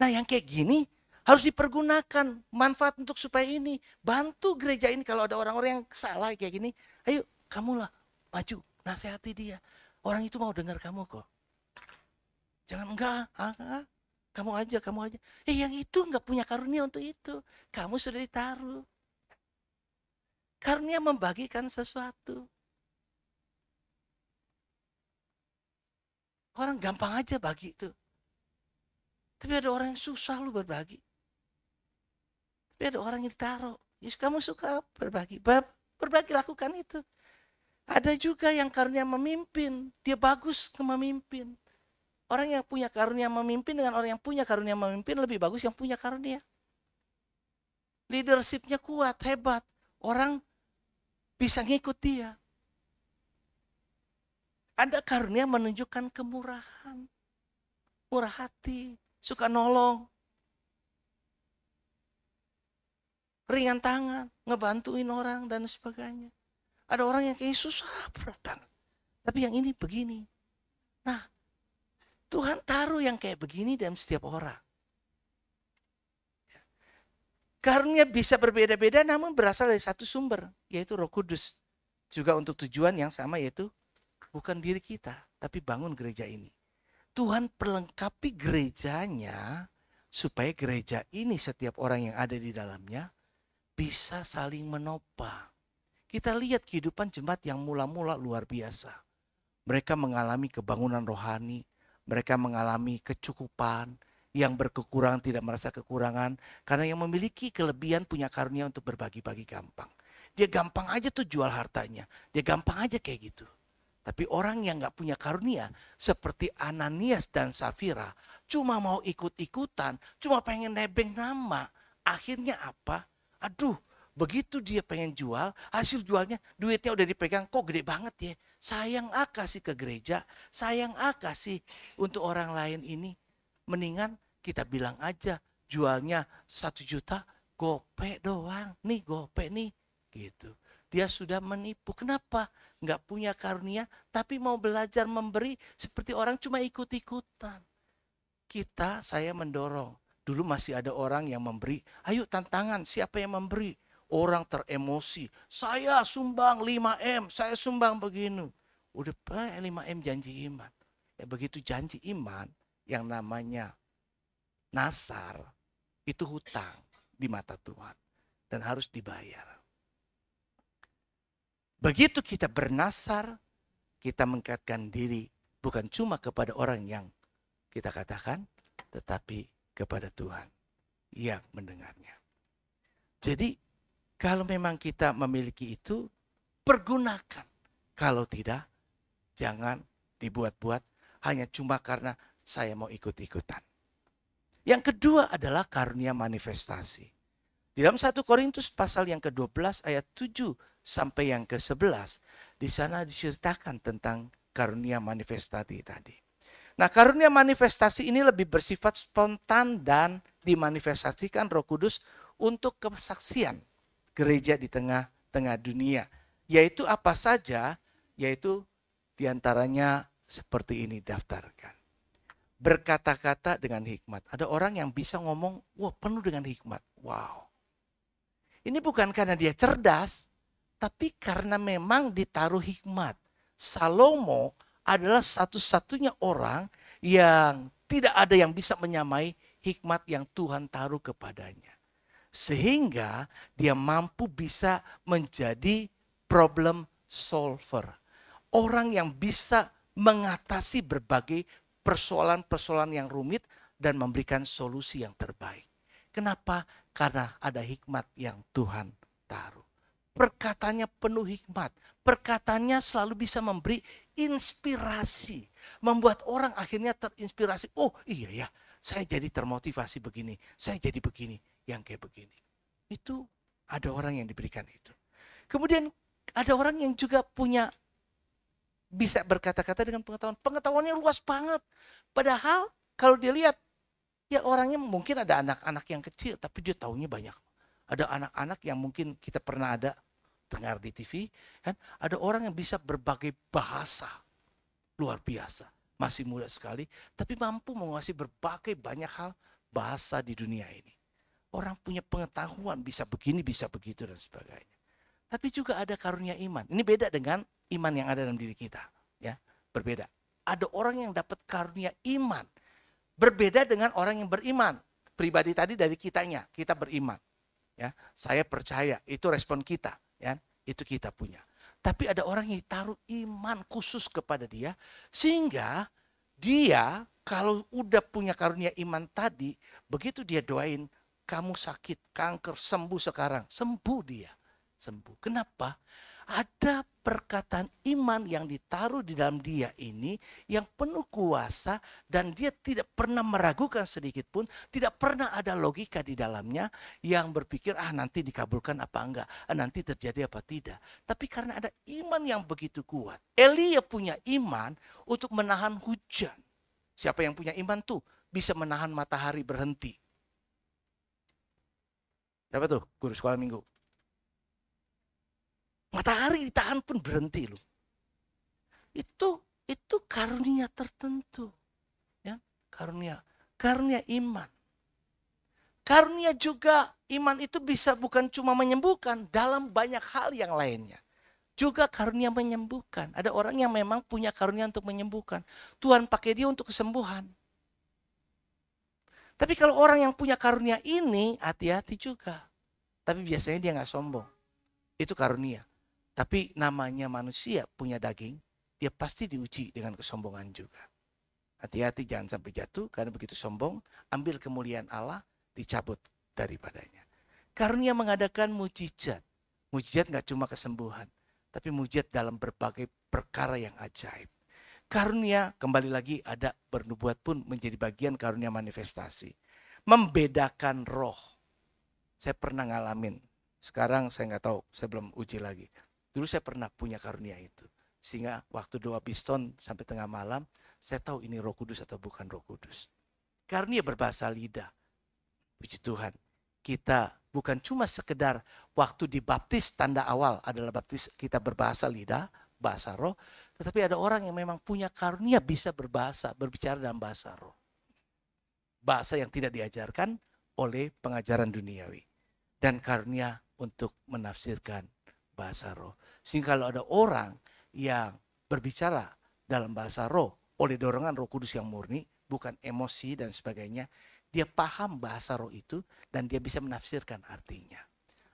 A: Nah yang kayak gini harus dipergunakan manfaat untuk supaya ini. Bantu gereja ini kalau ada orang-orang yang salah kayak gini. Ayo kamulah maju nasihati dia. Orang itu mau dengar kamu kok. Jangan enggak. Kamu aja. Yang itu enggak punya karunia untuk itu. Kamu sudah ditaruh. Karunia membagikan sesuatu. Orang gampang aja bagi itu. Tapi ada orang yang susah lu berbagi. Tapi ada orang yang ditaruh. Yes, kamu suka berbagi. Berbagi lakukan itu. Ada juga yang karunia memimpin. Dia bagus memimpin. Orang yang punya karunia memimpin dengan orang yang punya karunia memimpin lebih bagus yang punya karunia. Leadershipnya kuat, hebat. Orang bisa ngikut dia. Ada karunia menunjukkan kemurahan. Murah hati. Suka nolong. Ringan tangan. Ngebantuin orang dan sebagainya. Ada orang yang kayak susah berat banget. Tapi yang ini begini. Nah, Tuhan taruh yang kayak begini dalam setiap orang. Karunia bisa berbeda-beda namun berasal dari satu sumber. Yaitu Roh Kudus. Juga untuk tujuan yang sama yaitu bukan diri kita, tapi bangun gereja ini. Tuhan perlengkapi gerejanya supaya gereja ini setiap orang yang ada di dalamnya bisa saling menopang. Kita lihat kehidupan jemaat yang mula-mula luar biasa. Mereka mengalami kebangunan rohani, mereka mengalami kecukupan, yang berkekurangan tidak merasa kekurangan, karena yang memiliki kelebihan punya karunia untuk berbagi-bagi gampang. Dia gampang aja tuh jual hartanya, dia gampang aja kayak gitu. Tapi orang yang gak punya karunia seperti Ananias dan Safira cuma mau ikut-ikutan, cuma pengen nebeng nama. Akhirnya apa? Aduh, begitu dia pengen jual, hasil jualnya duitnya udah dipegang, kok gede banget ya. Sayang kasih ke gereja, sayang kasih untuk orang lain ini. Mendingan kita bilang aja jualnya 1 juta, gope doang. Nih gope nih gitu. Dia sudah menipu. Kenapa? Nggak punya karunia, tapi mau belajar memberi seperti orang cuma ikut-ikutan. saya mendorong. Dulu masih ada orang yang memberi, ayo tantangan, siapa yang memberi? Orang teremosi, saya sumbang 5M, saya sumbang begini. Udah 5M janji iman. Ya begitu janji iman, yang namanya nasar, itu hutang di mata Tuhan. Dan harus dibayar. Begitu kita bernasar, kita mengkaitkan diri bukan cuma kepada orang yang kita katakan, tetapi kepada Tuhan yang mendengarnya. Jadi kalau memang kita memiliki itu, pergunakan. Kalau tidak, jangan dibuat-buat hanya cuma karena saya mau ikut-ikutan. Yang kedua adalah karunia manifestasi. Di dalam 1 Korintus pasal yang ke-12 ayat 7 sampai yang ke-11, di sana diceritakan tentang karunia manifestasi tadi. Nah, karunia manifestasi ini lebih bersifat spontan dan dimanifestasikan Roh Kudus untuk kesaksian gereja di tengah-tengah dunia. Yaitu apa saja? Yaitu diantaranya seperti ini daftarkan. Berkata-kata dengan hikmat. Ada orang yang bisa ngomong, wah penuh dengan hikmat. Wow. Ini bukan karena dia cerdas, tapi karena memang ditaruh hikmat. Salomo adalah satu-satunya orang yang tidak ada yang bisa menyamai hikmat yang Tuhan taruh kepadanya. Sehingga dia mampu bisa menjadi problem solver. Orang yang bisa mengatasi berbagai persoalan-persoalan yang rumit dan memberikan solusi yang terbaik. Kenapa? Karena ada hikmat yang Tuhan taruh. Perkataannya penuh hikmat. Perkataannya selalu bisa memberi inspirasi. Membuat orang akhirnya terinspirasi. Oh iya ya, saya jadi termotivasi begini. Saya jadi begini. Yang kayak begini. Itu ada orang yang diberikan itu. Kemudian ada orang yang juga punya bisa berkata-kata dengan pengetahuan. Pengetahuannya luas banget. Padahal kalau dia lihat, ya orangnya mungkin ada anak-anak yang kecil, tapi dia tahunya banyak. Ada anak-anak yang mungkin kita pernah ada dengar di TV, kan? Ada orang yang bisa berbagai bahasa, luar biasa. Masih muda sekali, tapi mampu menguasai berbagai banyak hal bahasa di dunia ini. Orang punya pengetahuan, bisa begini, bisa begitu, dan sebagainya. Tapi juga ada karunia iman. Ini beda dengan iman yang ada dalam diri kita. Ya, berbeda. Ada orang yang dapat karunia iman. Berbeda dengan orang yang beriman. Pribadi tadi dari kitanya, kita beriman. Ya, saya percaya, itu respon kita. Ya, itu kita punya. Tapi ada orang yang taruh iman khusus kepada dia. Sehingga dia kalau udah punya karunia iman tadi, begitu dia doain, kamu sakit, kanker, sembuh sekarang. Sembuh dia. Sembuh. Kenapa? Ada perkataan iman yang ditaruh di dalam dia ini yang penuh kuasa dan dia tidak pernah meragukan sedikit pun. Tidak pernah ada logika di dalamnya yang berpikir nanti dikabulkan apa enggak. Nanti terjadi apa tidak. Tapi karena ada iman yang begitu kuat. Elia punya iman untuk menahan hujan. Siapa yang punya iman tuh bisa menahan matahari berhenti. Siapa tuh? Guru sekolah minggu. Matahari ditahan pun berhenti loh. Itu karunia tertentu. Ya, karunia iman. Karunia juga iman itu bisa bukan cuma menyembuhkan dalam banyak hal yang lainnya. Juga karunia menyembuhkan. Ada orang yang memang punya karunia untuk menyembuhkan. Tuhan pakai dia untuk kesembuhan. Tapi kalau orang yang punya karunia ini, hati-hati juga. Tapi biasanya dia gak sombong. Itu karunia. Tapi namanya manusia punya daging, dia pasti diuji dengan kesombongan juga. Hati-hati jangan sampai jatuh, karena begitu sombong, ambil kemuliaan Allah, dicabut daripadanya. Karunia mengadakan mujizat. Mujizat gak cuma kesembuhan, tapi mujizat dalam berbagai perkara yang ajaib. Karunia kembali lagi ada bernubuat pun menjadi bagian karunia manifestasi. Membedakan roh. Saya pernah ngalamin. Sekarang saya nggak tahu, saya belum uji lagi. Dulu saya pernah punya karunia itu. Sehingga waktu doa piston sampai tengah malam, saya tahu ini Roh Kudus atau bukan Roh Kudus. Karunia berbahasa lidah. Puji Tuhan. Kita bukan cuma sekedar waktu dibaptis, tanda awal adalah baptis kita berbahasa lidah, bahasa roh, tetapi ada orang yang memang punya karunia bisa berbahasa, berbicara dalam bahasa roh. bahasa yang tidak diajarkan oleh pengajaran duniawi. Dan karunia untuk menafsirkan bahasa roh. Sehingga kalau ada orang yang berbicara dalam bahasa roh oleh dorongan Roh Kudus yang murni, bukan emosi dan sebagainya, dia paham bahasa roh itu dan dia bisa menafsirkan artinya.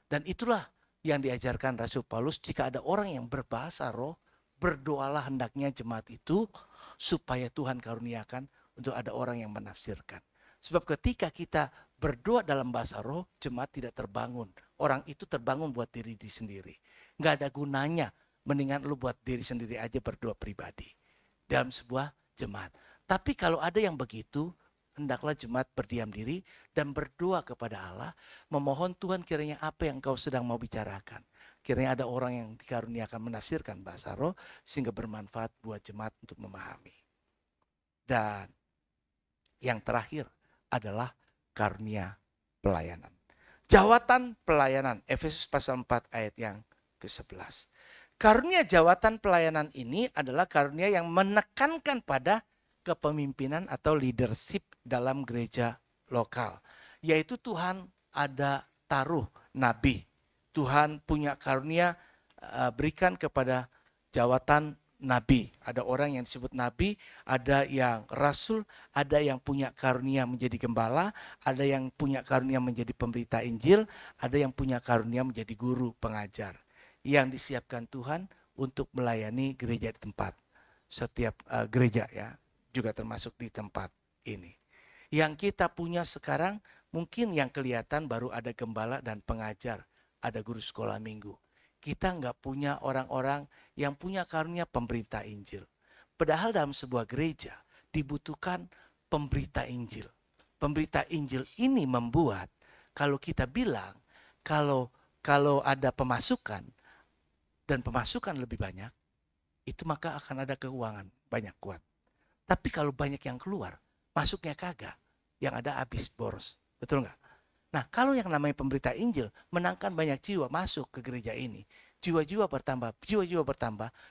A: Dan itulah yang diajarkan Rasul Paulus, jika ada orang yang berbahasa roh, berdoalah hendaknya jemaat itu supaya Tuhan karuniakan untuk ada orang yang menafsirkan. Sebab ketika kita berdoa dalam bahasa roh, jemaat tidak terbangun. Orang itu terbangun buat diri sendiri. Nggak ada gunanya, mendingan lu buat diri sendiri aja berdoa pribadi dalam sebuah jemaat. Tapi kalau ada yang begitu, hendaklah jemaat berdiam diri dan berdoa kepada Allah, memohon Tuhan kiranya apa yang kau sedang mau bicarakan. Kiranya ada orang yang dikaruniakan menafsirkan bahasa roh sehingga bermanfaat buat jemaat untuk memahami. Dan yang terakhir adalah karunia pelayanan. Jawatan pelayanan, Efesus pasal 4 ayat yang ke-11. Karunia jawatan pelayanan ini adalah karunia yang menekankan pada kepemimpinan atau leadership dalam gereja lokal. Yaitu Tuhan ada taruh nabi. Tuhan punya karunia berikan kepada jawatan nabi. Ada orang yang disebut nabi, ada yang rasul, ada yang punya karunia menjadi gembala, ada yang punya karunia menjadi pemberita Injil, ada yang punya karunia menjadi guru pengajar. Yang disiapkan Tuhan untuk melayani gereja di tempat. Setiap gereja ya, juga termasuk di tempat ini. Yang kita punya sekarang mungkin yang kelihatan baru ada gembala dan pengajar, ada guru sekolah minggu. Kita nggak punya orang-orang yang punya karunia pemberita Injil. Padahal dalam sebuah gereja dibutuhkan pemberita Injil. Pemberita Injil ini membuat kalau kita bilang kalau ada pemasukan dan pemasukan lebih banyak, itu maka akan ada keuangan banyak kuat. Tapi kalau banyak yang keluar, masuknya kagak, yang ada habis boros. Betul nggak? Nah, kalau yang namanya pemberita Injil menangkan banyak jiwa masuk ke gereja ini, jiwa-jiwa bertambah,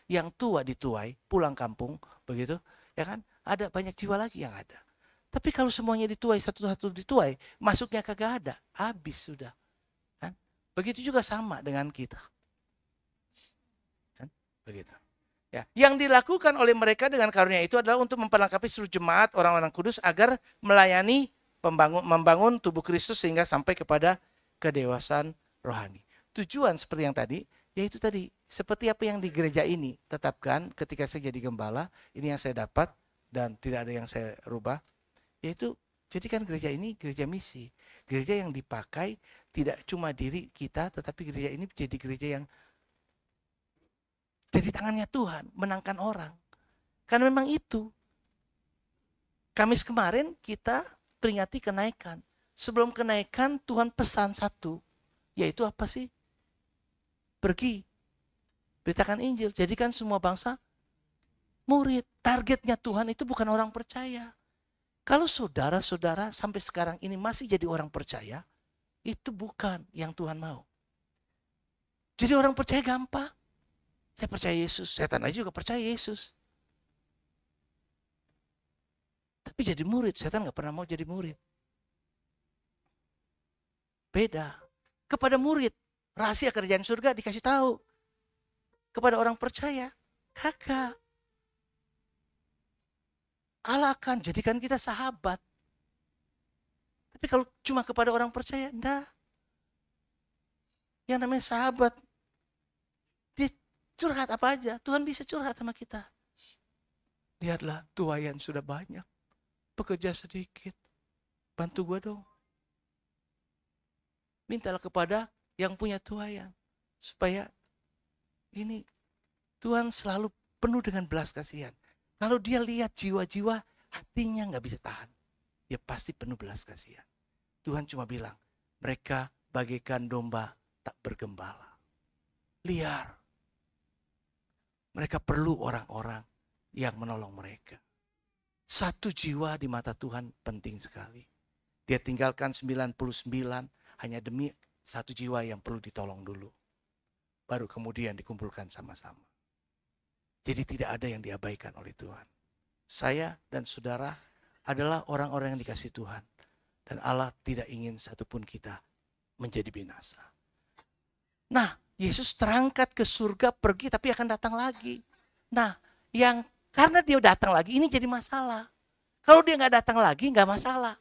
A: yang tua dituai, pulang kampung, begitu, ya kan? Ada banyak jiwa lagi yang ada. Tapi kalau semuanya dituai, satu-satu dituai, masuknya kagak ada, habis sudah. Kan? Begitu juga sama dengan kita. Kan? Begitu. Ya, yang dilakukan oleh mereka dengan karunia itu adalah untuk memperlengkapi seluruh jemaat orang-orang kudus agar melayani membangun tubuh Kristus sehingga sampai kepada kedewasaan rohani. Tujuan seperti yang tadi, yaitu tadi, seperti apa yang di gereja ini tetapkan ketika saya jadi gembala, ini yang saya dapat dan tidak ada yang saya rubah, yaitu jadikan gereja ini gereja misi. Gereja yang dipakai tidak cuma diri kita, tetapi gereja ini menjadi gereja yang jadi tangannya Tuhan, menangkan orang. Karena memang itu. Kamis kemarin kita peringati kenaikan. Sebelum kenaikan Tuhan pesan satu. Yaitu apa sih? Pergi. Beritakan Injil. Jadikan semua bangsa murid. Targetnya Tuhan itu bukan orang percaya. Kalau saudara-saudara sampai sekarang ini masih jadi orang percaya, itu bukan yang Tuhan mau. Jadi orang percaya gampang. Saya percaya Yesus, setan aja juga percaya Yesus. Tapi jadi murid, setan gak pernah mau jadi murid. Beda. Kepada murid, rahasia kerjaan surga dikasih tahu. Kepada orang percaya, kagak. Allah akan jadikan kita sahabat. Tapi kalau cuma kepada orang percaya, enggak. Yang namanya sahabat, curhat apa aja, Tuhan bisa curhat sama kita. Lihatlah, tuayan sudah banyak, pekerja sedikit, bantu gua dong. Mintalah kepada yang punya tuayan, supaya ini Tuhan selalu penuh dengan belas kasihan. Kalau dia lihat jiwa-jiwa, hatinya gak bisa tahan. Dia pasti penuh belas kasihan. Tuhan cuma bilang, mereka bagaikan domba tak bergembala. Liar. Mereka perlu orang-orang yang menolong mereka. Satu jiwa di mata Tuhan penting sekali. Dia tinggalkan 99 hanya demi satu jiwa yang perlu ditolong dulu. Baru kemudian dikumpulkan sama-sama. Jadi tidak ada yang diabaikan oleh Tuhan. Saya dan saudara adalah orang-orang yang dikasih Tuhan. Dan Allah tidak ingin satupun kita menjadi binasa. Nah, Yesus terangkat ke surga, pergi tapi akan datang lagi. Nah, karena dia datang lagi ini jadi masalah. Kalau dia nggak datang lagi nggak masalah.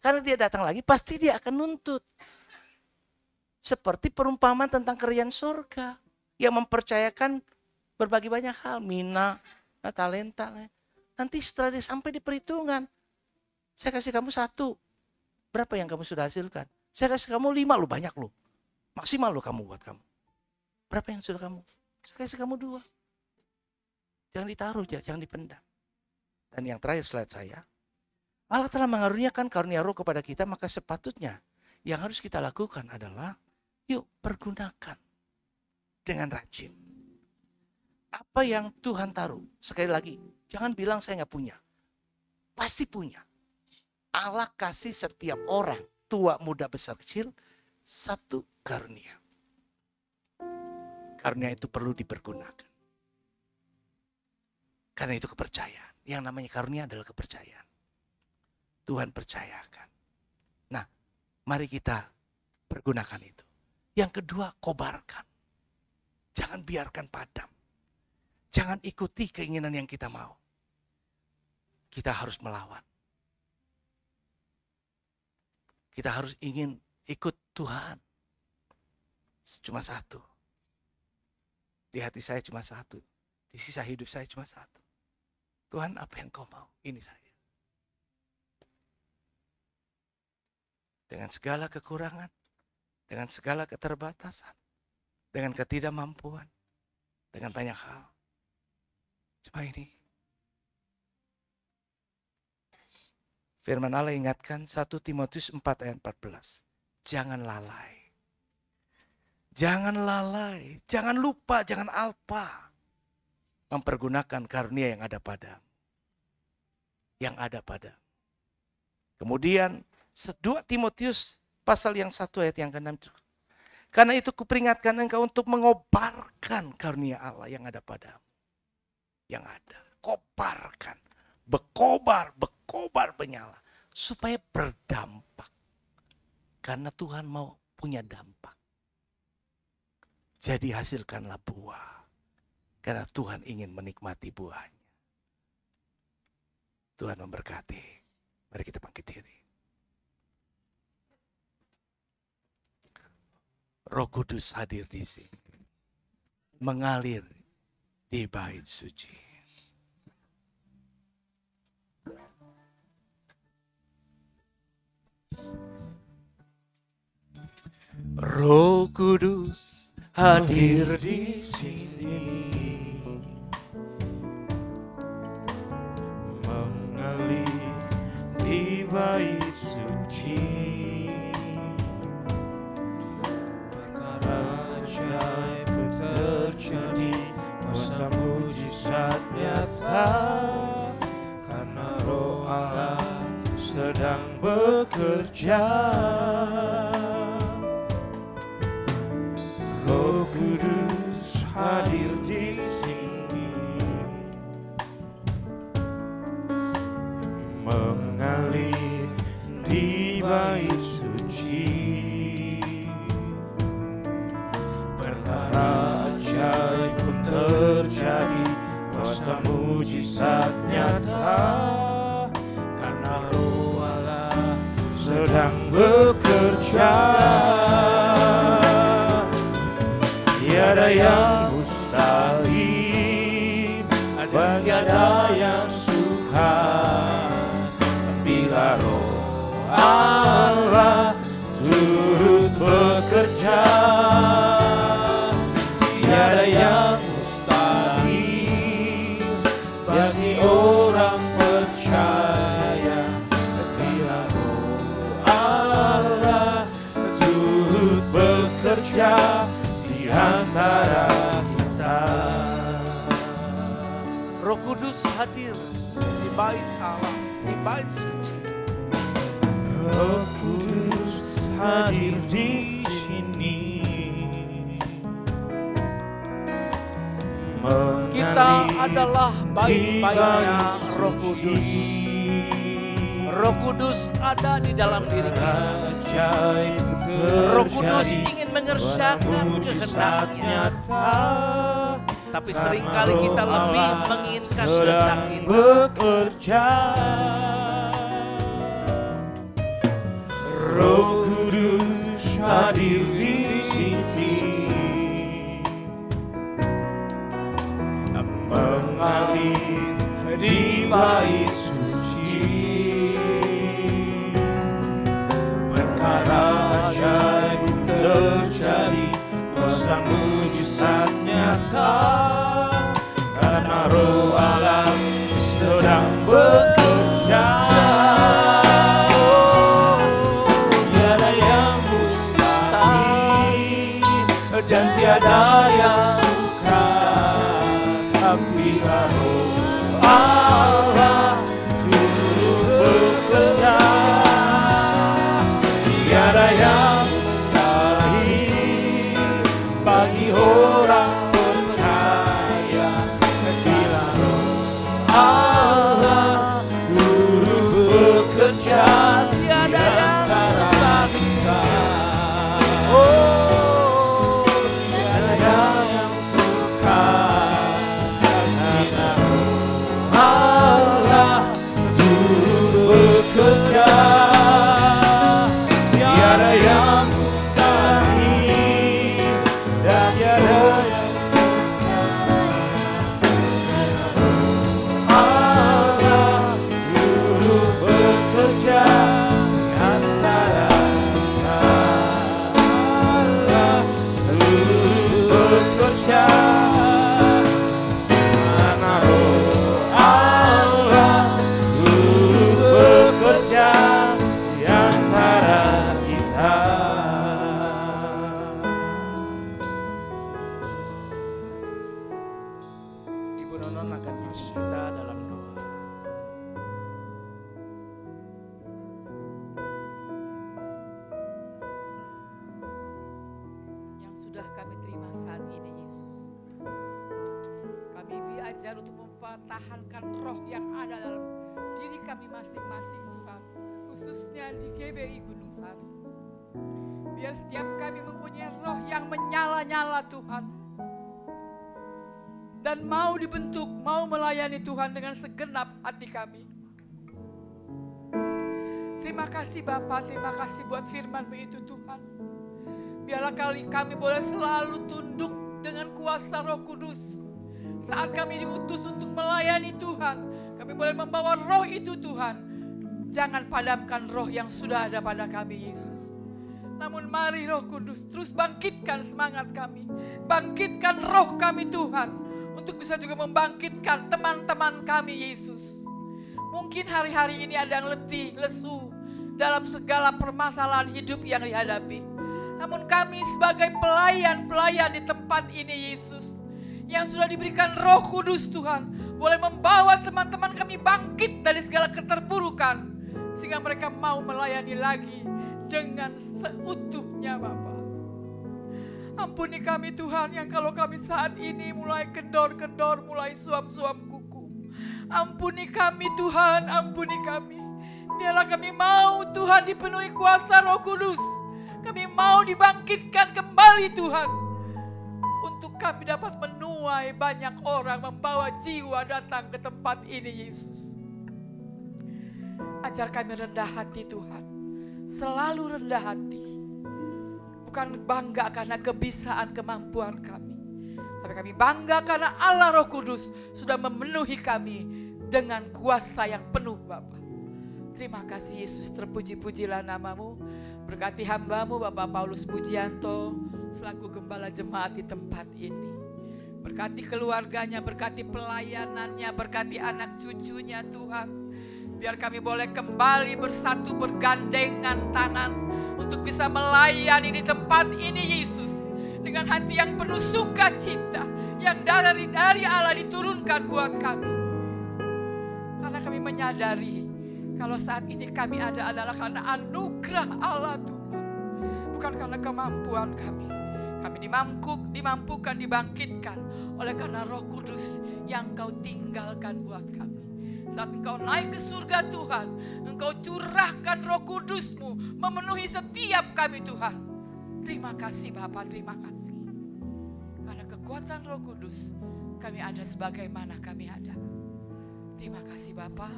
A: Karena dia datang lagi pasti dia akan nuntut. Seperti perumpamaan tentang kerajaan surga yang mempercayakan berbagai banyak hal, mina, talenta. Nanti setelah dia sampai di perhitungan, saya kasih kamu 1. Berapa yang kamu sudah hasilkan? Saya kasih kamu 5 loh, banyak loh. Maksimal loh kamu buat kamu. Berapa yang sudah kamu? Saya kasih kamu 2. Jangan ditaruh, jangan dipendam. Dan yang terakhir slide saya. Allah telah mengaruniakan karunia roh kepada kita, maka sepatutnya yang harus kita lakukan adalah yuk pergunakan dengan rajin. Apa yang Tuhan taruh, sekali lagi, jangan bilang saya nggak punya. Pasti punya. Allah kasih setiap orang, tua, muda, besar, kecil, 1 karunia. Karunia itu perlu dipergunakan. Karena itu kepercayaan. Yang namanya karunia adalah kepercayaan. Tuhan percayakan. Nah, mari kita pergunakan itu. Yang kedua, kobarkan. Jangan biarkan padam. Jangan ikuti keinginan yang kita mau. Kita harus melawan. Kita harus ingin ikut Tuhan. Cuma 1. Di hati saya cuma 1. Di sisa hidup saya cuma 1. Tuhan, apa yang kau mau? Ini saya. Dengan segala kekurangan, dengan segala keterbatasan, dengan ketidakmampuan, dengan banyak hal. Cuma ini. Firman Allah ingatkan 1 Timotius 4 ayat 14. Jangan lalai. Jangan lalai, jangan lupa, jangan alpa. Mempergunakan karunia yang ada padamu. Yang ada padamu. Kemudian 2 Timotius pasal yang 1 ayat yang ke-6. Karena itu kuperingatkan engkau untuk mengobarkan karunia Allah yang ada padamu. Yang ada. Kobarkan. Bekobar menyala. Supaya berdampak. Karena Tuhan mau punya dampak. Jadi hasilkanlah buah. Karena Tuhan ingin menikmati buahnya. Tuhan memberkati. Mari kita bangkit diri. Roh Kudus hadir di sini. Mengalir di bait suci. Roh Kudus hadir di sini.
B: Mengalir di bait suci. Ajaib terjadi, kuasa mujizat nyata, karena Roh Allah sedang bekerja. Roh Kudus hadir di sini, mengalir di bait suci. Ajaib pun terjadi, kuasa mujizat nyata, karena Roh Allah sedang bekerja. Tiada yang mustahil, tiada yang sukar, bila Roh Allah turut bekerja. Tiada yang mustahil bagi orang percaya, bila Roh Allah turut bekerja di antara kita.
A: Roh Kudus hadir di bait Allah, di bait suci.
B: Roh Kudus hadir di sini.
A: Kita adalah bait-baitnya Roh Kudus. Roh Kudus ada di dalam diri kita.
B: Ajaib
A: Roh Kudus
B: terjadi,
A: ingin mengerjakan kehendaknya. Tapi seringkali kita lebih menginginkan kehendak kita.
B: Bekerja, Roh Kudus hadir di sini, mengalir di bait suci. Perkara ajaib terjadi, kuasa mujizat nyata, karena Roh Allah sedang bekerja. Tiada yang mustahil dan tiada yang sukar apabila Roh Allah turut bekerja. Tiada yang mustahil bagi orang percaya bila Roh Allah turut bekerja. Tiada yang mustahil, oh, tiada yang sukar bila Roh Allah turut bekerja. Tiada yang mustahil dan tiada yang sukar. Allah turut bekerja antara kita. Allah turut bekerja. Karena Roh Allah turut bekerja di antara kita.
A: Ibu Nonon akan pimpin kita dalam doa.
C: Yang sudah kami terima saat ini, Yesus, kami diajar untuk mempertahankan roh yang ada dalam diri kami masing-masing, Tuhan, khususnya di GBI Gunung Sari. Biar setiap kami mempunyai roh yang menyala-nyala, Tuhan, dan mau dibentuk, mau melayani Tuhan dengan segenap hati kami. Terima kasih Bapa, terima kasih buat firman-Mu itu, Tuhan. Biarlah kami boleh selalu tunduk dengan kuasa Roh Kudus. Saat kami diutus untuk melayani Tuhan, kami boleh membawa roh itu, Tuhan. Jangan padamkan roh yang sudah ada pada kami, Yesus. Namun mari Roh Kudus terus bangkitkan semangat kami. Bangkitkan roh kami, Tuhan, untuk bisa juga membangkitkan teman-teman kami, Yesus. Mungkin hari-hari ini ada yang letih, lesu dalam segala permasalahan hidup yang dihadapi. Namun kami sebagai pelayan-pelayan di tempat ini, Yesus, yang sudah diberikan Roh Kudus, Tuhan, boleh membawa teman-teman kami bangkit dari segala keterpurukan, sehingga mereka mau melayani lagi dengan seutuhnya, Bapa. Ampuni kami, Tuhan, yang kalau kami saat ini mulai kendor-kendor, mulai suam-suam kuku. Ampuni kami, Tuhan, ampuni kami. Biarlah kami mau, Tuhan, dipenuhi kuasa Roh Kudus. Kami mau dibangkitkan kembali, Tuhan, untuk kami dapat menuai banyak orang, membawa jiwa datang ke tempat ini, Yesus. Ajar kami rendah hati, Tuhan, selalu rendah hati. Bukan bangga karena kebiasaan kemampuan kami, tapi kami bangga karena Allah Roh Kudus sudah memenuhi kami dengan kuasa yang penuh, Bapa. Terima kasih Yesus, terpuji-pujilah namamu. Berkati hambamu Bapak Paulus Pujianto selaku gembala jemaat di tempat ini. Berkati keluarganya, berkati pelayanannya, berkati anak cucunya, Tuhan. Biar kami boleh kembali bersatu bergandengan tangan untuk bisa melayani di tempat ini, Yesus, dengan hati yang penuh sukacita yang dari Allah diturunkan buat kami. Karena kami menyadari kalau saat ini kami ada adalah karena anugerah Allah, Tuhan, bukan karena kemampuan kami. Kami dimampukan, dibangkitkan oleh karena Roh Kudus yang Kau tinggalkan buat kami. Saat Engkau naik ke surga Tuhan, Engkau curahkan Roh Kudus-Mu memenuhi setiap kami Tuhan. Terima kasih Bapa, terima kasih. Karena kekuatan Roh Kudus, kami ada sebagaimana kami ada. Terima kasih Bapa,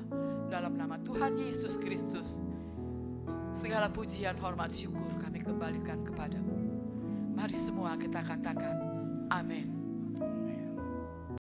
C: dalam nama Tuhan Yesus Kristus. Segala pujian, hormat, syukur kami kembalikan kepadamu. Mari semua kita katakan amin.